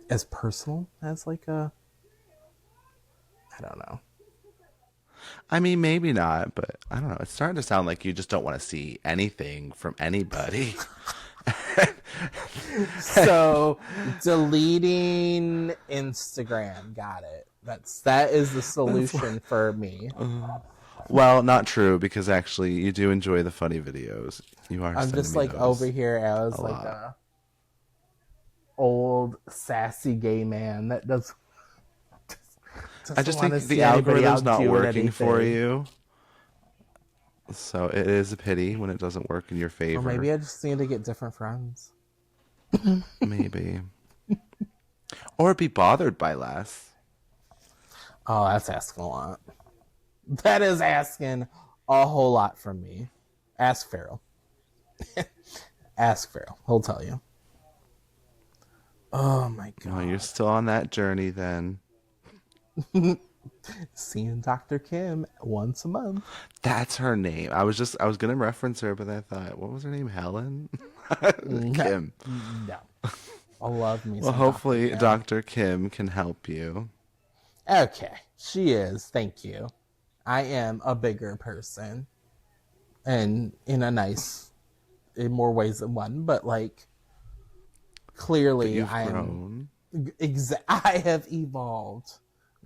as personal as like I don't know. I mean, maybe not, but I don't know. It's starting to sound like you just don't want to see anything from anybody. So deleting Instagram, got it. That is the That's solution for me. well, not true because actually you do enjoy the funny videos. You are I'm sending just me like over those here as a like lot. a old sassy gay man that I doesn't just want think to the see anybody algorithm's out not doing working for anything. you. So it is a pity when it doesn't work in your Or favor. maybe I just need to get different friends. Maybe. Or be bothered by less. Oh, that's asking a lot. That is asking a whole lot from me. Ask Farrell. Ask Farrell. He'll tell you. Oh my Well, you're god. still on that journey then. Seeing Dr. Kim once a month. That's her name. I was gonna reference her, but I thought, what was her name? Helen? No. Kim. No. I love me Well, some Dr. hopefully Kim. Dr. Kim can help you. Okay. She is. Thank you. I am a bigger person. And in a nice, in more ways than one, but like, But clearly you've I am, grown. I have evolved.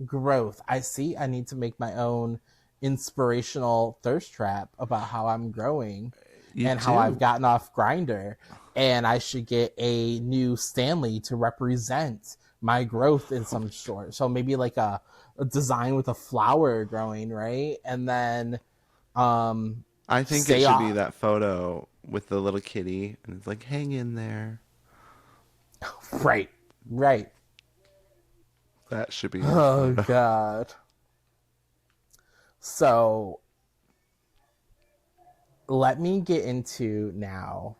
Growth. I see I need to make my own inspirational thirst trap about how I'm growing You and how I've do. gotten off Grinder, and I should get a new Stanley to represent my growth in some sort. So maybe like a design with a flower growing, right? And then I think it stay should be off. that photo with the little kitty, and it's like, hang in there. Right. Right. That should be your Oh photo. god. So let me get into now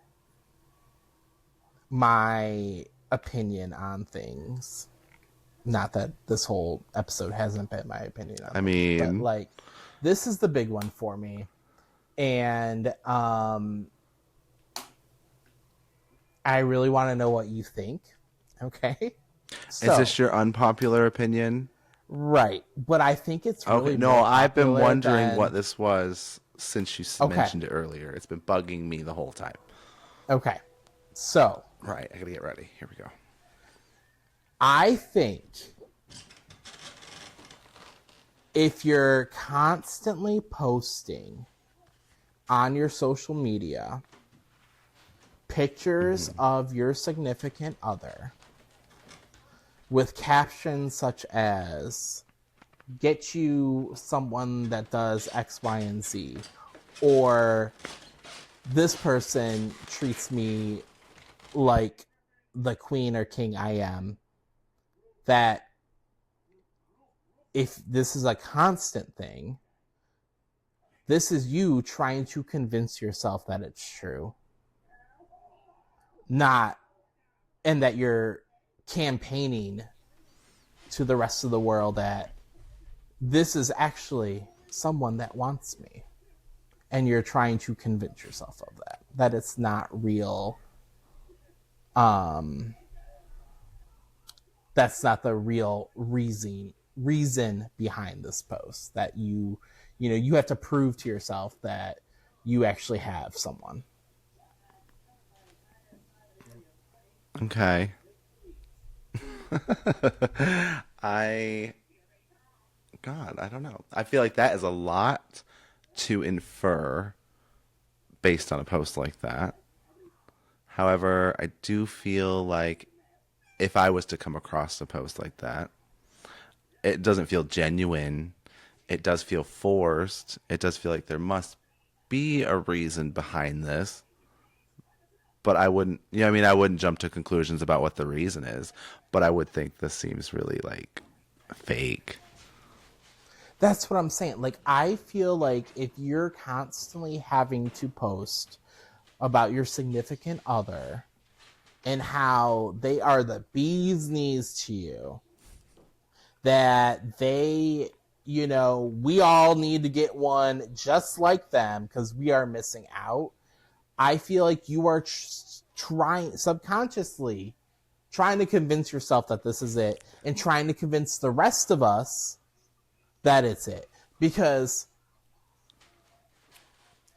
my opinion on things. Not that this whole episode hasn't been my opinion on I things, but mean, like this is the big one for me. And I really want to know what you think. Okay? is So, this your unpopular opinion? right. But I think it's Okay, really no, more I've been popular wondering what than this was since you okay. mentioned it earlier. It's been bugging me the whole time. Okay. So, Right, I gotta get ready. Here we go. I think if you're constantly posting on your social media pictures of your significant other with captions such as get you someone that does X, Y, and Z, or this person treats me like the queen or king I am, that if this is a constant thing, this is you trying to convince yourself that it's true. Not, and that you're campaigning to the rest of the world that this is actually someone that wants me. And you're trying to convince yourself of that it's not real. Um, that's not the real reason behind this post, that you have to prove to yourself that you actually have someone. Okay. I, God, I don't know. I feel like that is a lot to infer based on a post like that. However, I do feel like if I was to come across a post like that, it doesn't feel genuine. It does feel forced. It does feel like there must be a reason behind this. But I wouldn't, I mean, I wouldn't jump to conclusions about what the reason is, but I would think this seems really like fake. That's what I'm saying. Like, I feel like if you're constantly having to post about your significant other and how they are the bee's knees to you, that we all need to get one just like them because we are missing out. I feel like you are trying subconsciously trying to convince yourself that this is it and trying to convince the rest of us that it's it. Because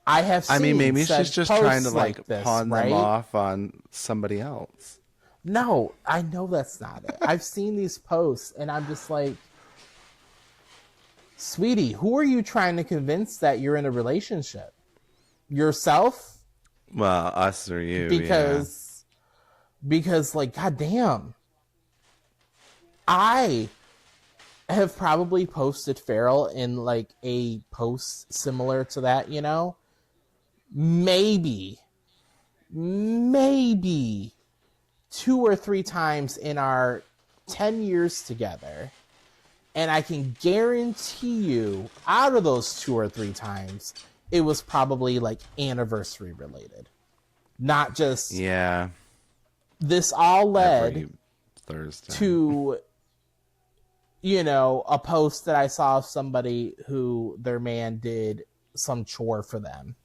I have I mean, seen maybe said she's just trying to posts like like this, pawn them right? off on somebody else. No, I know that's not it. I've seen these posts and I'm just like, sweetie, who are you trying to convince that you're in a relationship? Yourself? Well, us or you, yeah. Because like goddamn, I have probably posted Farrell in like a post similar to that, you know? Maybe, maybe 2 or 3 times in our 10 years together. And I can guarantee you, out of those 2 or 3 times, it was probably like anniversary related. Not just Yeah, this all led every Thursday. to, a post that I saw of somebody who their man did some chore for them.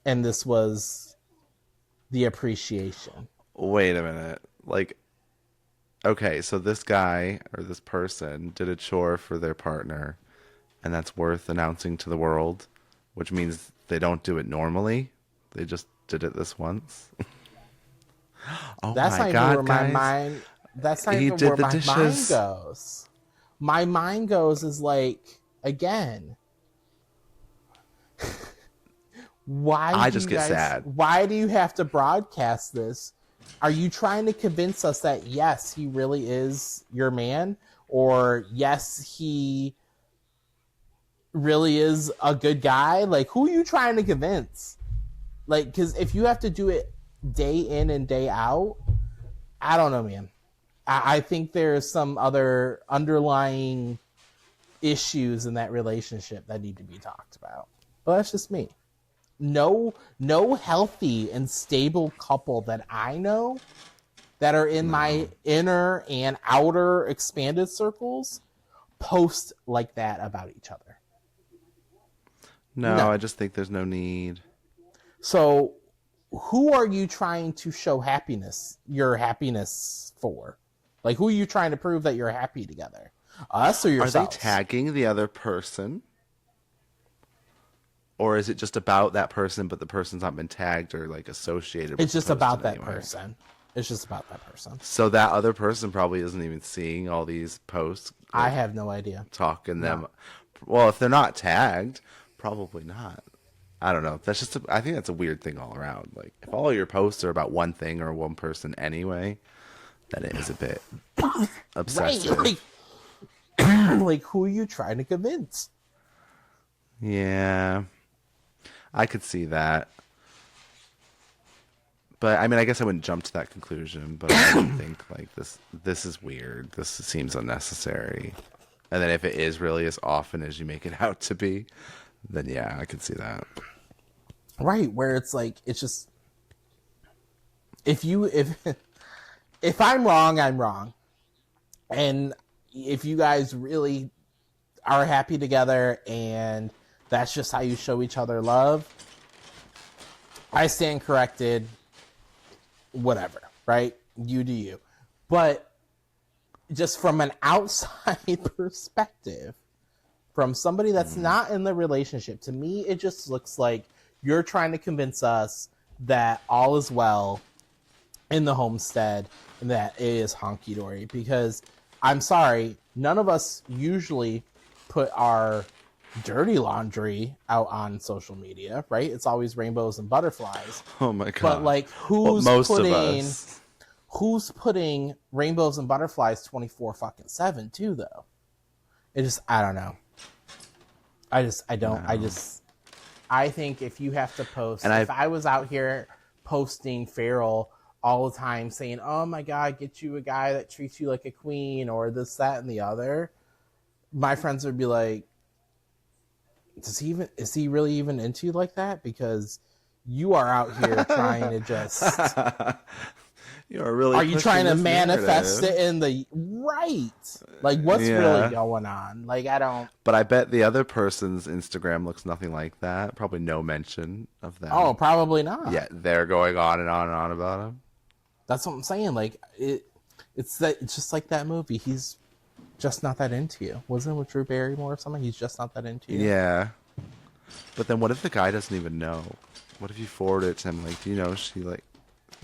And this was the appreciation. Wait a minute. Like, okay, so this guy or this person did a chore for their partner, and that's worth announcing to the world, which means they don't do it normally. They just did it this once. Oh That's my not even where God, my guys. mind. That's not He even did where the my mind dishes. goes. My mind goes is like, again, I just get sad. why do you have to broadcast this? Are you trying to convince us that yes, he really is your man, or yes, he really is a good guy? Like, who are you trying to convince? Like, because if you have to do it day in and day out, I don't know, man. I think there's some other underlying issues in that relationship that need to be talked about. But that's just me. No healthy and stable couple that I know that are in my inner and outer expanded circles post like that about each other. No, I No. just think there's no need. So who are you trying to show your happiness for? Like, who are you trying to prove that you're happy together? Us or Are they yourselves? tagging the other person? Or is it just about that person, but the person's not been tagged or like associated with It's the just post about in any that way? person. It's just about that person. So that other person probably isn't even seeing all these posts, I like have no idea. talking No. them. Well, if they're not tagged, probably not. I don't know. That's just. I think that's a weird thing all around. Like, if all your posts are about one thing or one person anyway, then it is a bit Right. obsessive. Like who are you trying to convince? Yeah, I could see that. But I mean, I guess I wouldn't jump to that conclusion. But I would think like this is weird. This seems unnecessary. And then if it is really as often as you make it out to be, then yeah, I could see that. Right, where it's like it's just if you if if I'm wrong, I'm wrong. And if you guys really are happy together and that's just how you show each other love, I stand corrected, whatever, right? You do you. But just from an outside perspective, from somebody that's not in the relationship, to me, it just looks like you're trying to convince us that all is well in the homestead and that it is honky dory. Because I'm sorry, none of us usually put our dirty laundry out on social media, right? It's always rainbows and butterflies. Oh my But god. like, Well, most of us. who's putting rainbows and butterflies 24 fucking 7 too, though? It just, I don't know. I don't, No. I think if you have to post, And if I was out here posting Farrell all the time saying, oh my God, get you a guy that treats you like a queen or this, that, and the other, my friends would be like, is he really even into you like that? Because you are out here trying to just, You are really are you pushing trying to this manifest narrative. it in the right? Like, what's really Yeah. going on? Like, I don't, But I bet the other person's Instagram looks nothing like that. Probably no mention of oh, them. probably not. Yet they're going on and on and on about him. That's what I'm saying. Like, it's just like that movie. He's just not that into you. Wasn't it with Drew Barrymore or something? He's just not that into you. Yeah. But then what if the guy doesn't even know? What if you forward it to him? Like, do you know she like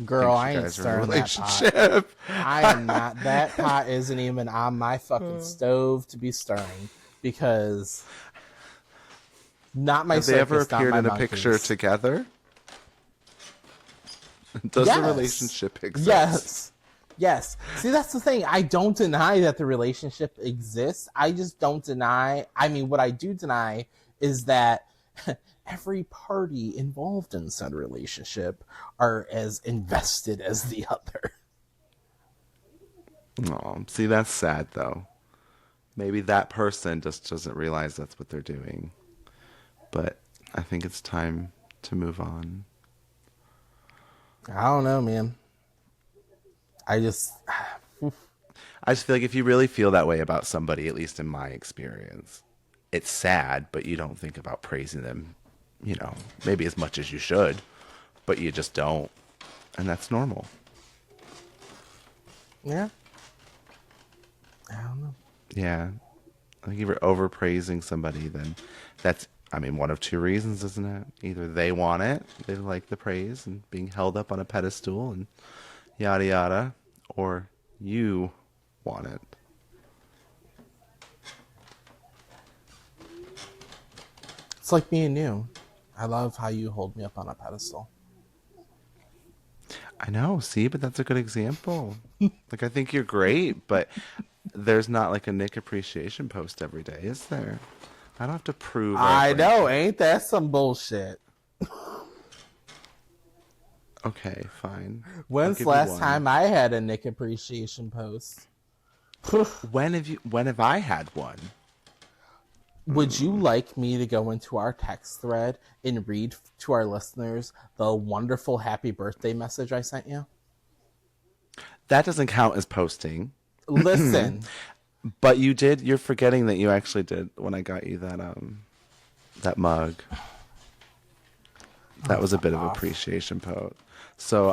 Girl, thinks you I ain't guys are in a stirring that pot. relationship? I am not. That pot isn't even on my fucking stove to be stirring because not my Have they ever circus, not appeared my in a picture monkeys. together? Does the Yes. relationship exist? Yes. Yes. See, that's the thing. I don't deny that the relationship exists. I just don't deny. I mean, what I do deny is that every party involved in said relationship are as invested as the other. Oh, see, that's sad though. Maybe that person just doesn't realize that's what they're doing. But I think it's time to move on. I don't know, man. I just, I just feel like if you really feel that way about somebody, at least in my experience, it's sad, but you don't think about praising them, maybe as much as you should, but you just don't. And that's normal. yeah. I don't know. Yeah. I think if you're overpraising somebody, then that's, I mean, one of two reasons, isn't it? Either they want it, they like the praise and being held up on a pedestal and yada yada, or you want it. It's like me and you. I love how you hold me up on a pedestal. I know, see, but that's a good example. Like, I think you're great, but there's not like a Nick appreciation post every day, is there? I don't have to prove our I know, friendship. ain't that some bullshit? Okay, fine. I'll When's give the you last one. time I had a Nick appreciation post? When have I had one? Would you like me to go into our text thread and read to our listeners the wonderful happy birthday message I sent you? That doesn't count as posting. Listen, But you're forgetting that you actually did when I got you that mug. That was a fuck bit of off. appreciation post. So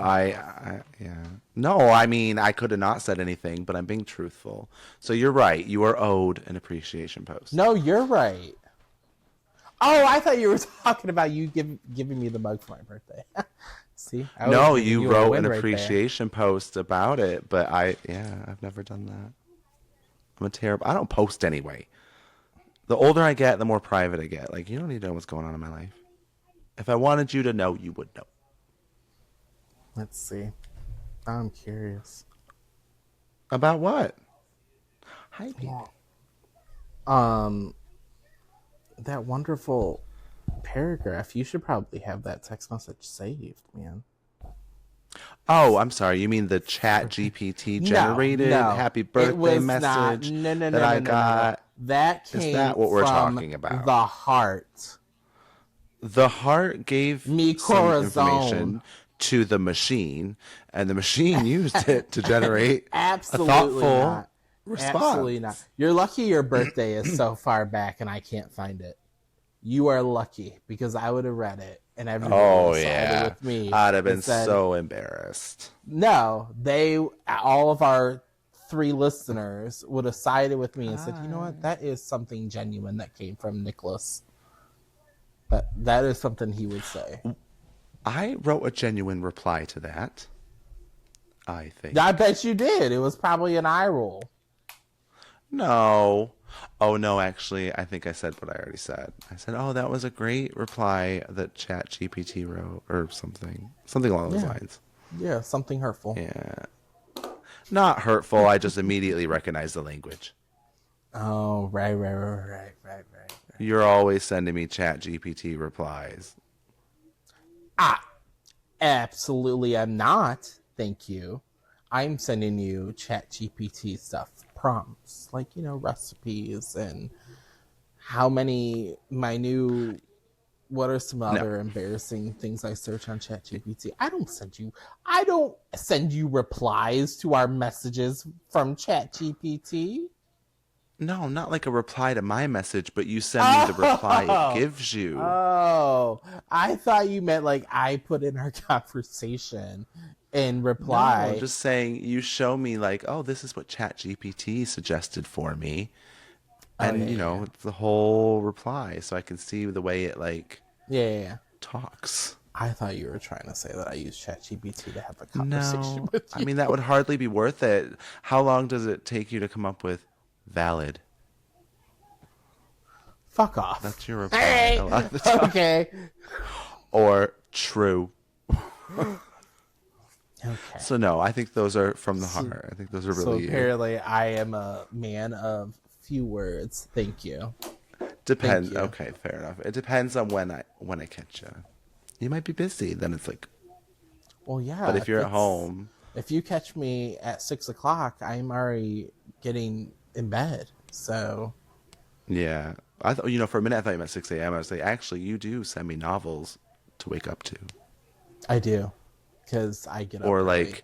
yeah. No, I mean, I could have not said anything, but I'm being truthful. So you're right. You are owed an appreciation post. No, you're right. Oh, I thought you were talking about you giving me the mug for my birthday. See, I was No, giving you you a wrote win an right there. appreciation post about it, but I've never done that. I don't post anyway. The older I get, the more private I get. Like, you don't need to know what's going on in my life. If I wanted you to know, you would know. Let's see. I'm curious. About what? Hi, baby. Um, that wonderful paragraph. You should probably have that text message saved, man. Oh, I'm sorry. You mean the Chat GPT No, generated no, happy it birthday was not. message No, no, that no, no, I no, no, no. got? That Is came that what we're from talking about? the heart. The heart gave Mi some corazón. information to the machine, and the machine used it to generate a Absolutely thoughtful not. Absolutely not. response. You're lucky your birthday is so far back and I can't find it. You are lucky because I would have read it and everybody would Oh, have sided yeah. with me I'd have been and said, so embarrassed. no, all of our three listeners would have sided with me and said, you know what, Hi. that is something genuine that came from Nicholas. That is something he would say. I wrote a genuine reply to that, I think. I bet you did. It was probably an eye roll. No. Oh, no, actually, I think I said what I already said. I said, oh, that was a great reply that Chat GPT wrote, or something. Something along those Yeah. lines. Yeah, something hurtful. Yeah. Not hurtful. I just immediately recognize the language. Oh, right. You're always sending me Chat GPT replies. Absolutely, I'm not. Thank you. I'm sending you Chat GPT stuff, prompts, like, recipes and how many minute. What are some No. other embarrassing things I search on Chat GPT? I don't send you replies to our messages from Chat GPT. No, not like a reply to my message, but you send me the reply it Oh, gives you. oh, I thought you meant like I put in our conversation and No, I'm reply. just saying you show me like, oh, this is what Chat GPT suggested for me. Oh And yeah, you yeah, know, yeah. it's the whole reply, so I can see the way it like Yeah, yeah, yeah. talks. I thought you were trying to say that I use ChatGPT to have a conversation No, with I you. mean that would hardly be worth it. How long does it take you to come up with valid? Fuck off. That's your reply a Hey, lot of the time. okay, Or true. okay. So no, I think those are from the So, heart. I think those are so really you. apparently, I am a man of few words. Thank you. Thank Depends. you. Okay, fair enough. It depends on when I catch you. You might be busy. Then it's like, Well, but yeah. if you're at home, If you catch me at 6 o'clock, I'm already getting in bed. So yeah. I thought for a minute I thought you meant 6 a.m. I was like, actually, you do send me novels to wake up to, I do, because I get up or early. like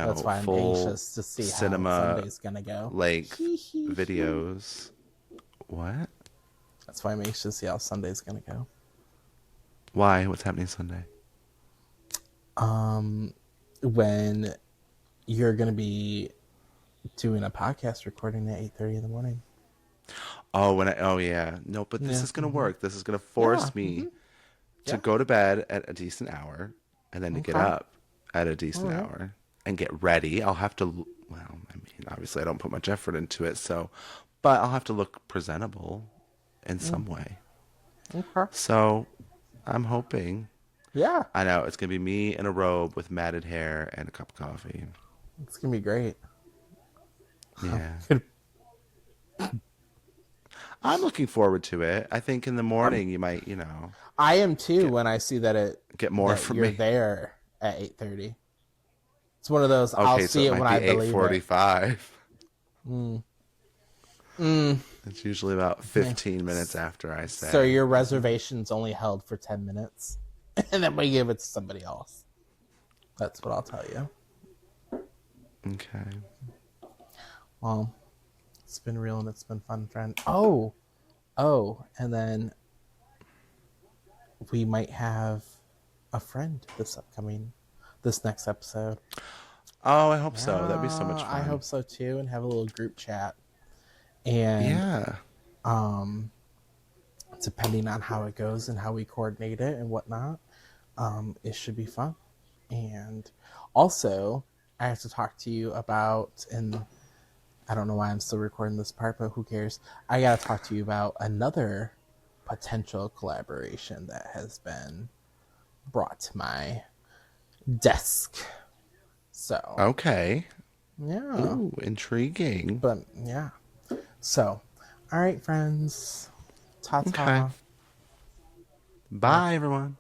That's why I'm full anxious to see how cinema Sunday's gonna go. length videos. What? That's why I'm anxious to see how Sunday's gonna go. Why? What's happening Sunday? When you're gonna be doing a podcast recording at 8:30 in the morning. Oh, oh yeah. No, but this Yeah. is gonna work. This is gonna Yeah. force me to Yeah. go to bed at a decent hour and then to get Okay. up at a All decent right. hour and get ready. I'll have to, well, I mean, obviously I don't put much effort into it, so, but I'll have to look presentable in Mm, some way. okay. So I'm hoping, Yeah. I know it's going to be me in a robe with matted hair and a cup of coffee. It's gonna be great. Yeah. I'm looking forward to it. I think in the I'm morning you might, I am too get when I see that get more that from you're me. there at 8:30. It's one of those I'll Okay, so see it it might when be I believe it. 8:45. Mm. Mm. It's usually about Yeah. 15 minutes after I So say. your reservation's only held for 10 minutes and then we give it to somebody else. That's what I'll tell you. Okay. Well, it's been real and it's been fun, friend. Oh, and then we might have a friend this next episode. Oh, I hope so. That'd be so much Yeah, I fun. hope so too, and have a little group chat. And Yeah. um, depending on how it goes and how we coordinate it and whatnot, it should be fun. And also, I have to talk to you about, and I don't know why I'm still recording this part, but who cares? I got to talk to you about another potential collaboration that has been brought to my desk. So, Okay. yeah. Ooh, intriguing. But, yeah. So, all right, friends. Ta Okay. ta. Bye, everyone.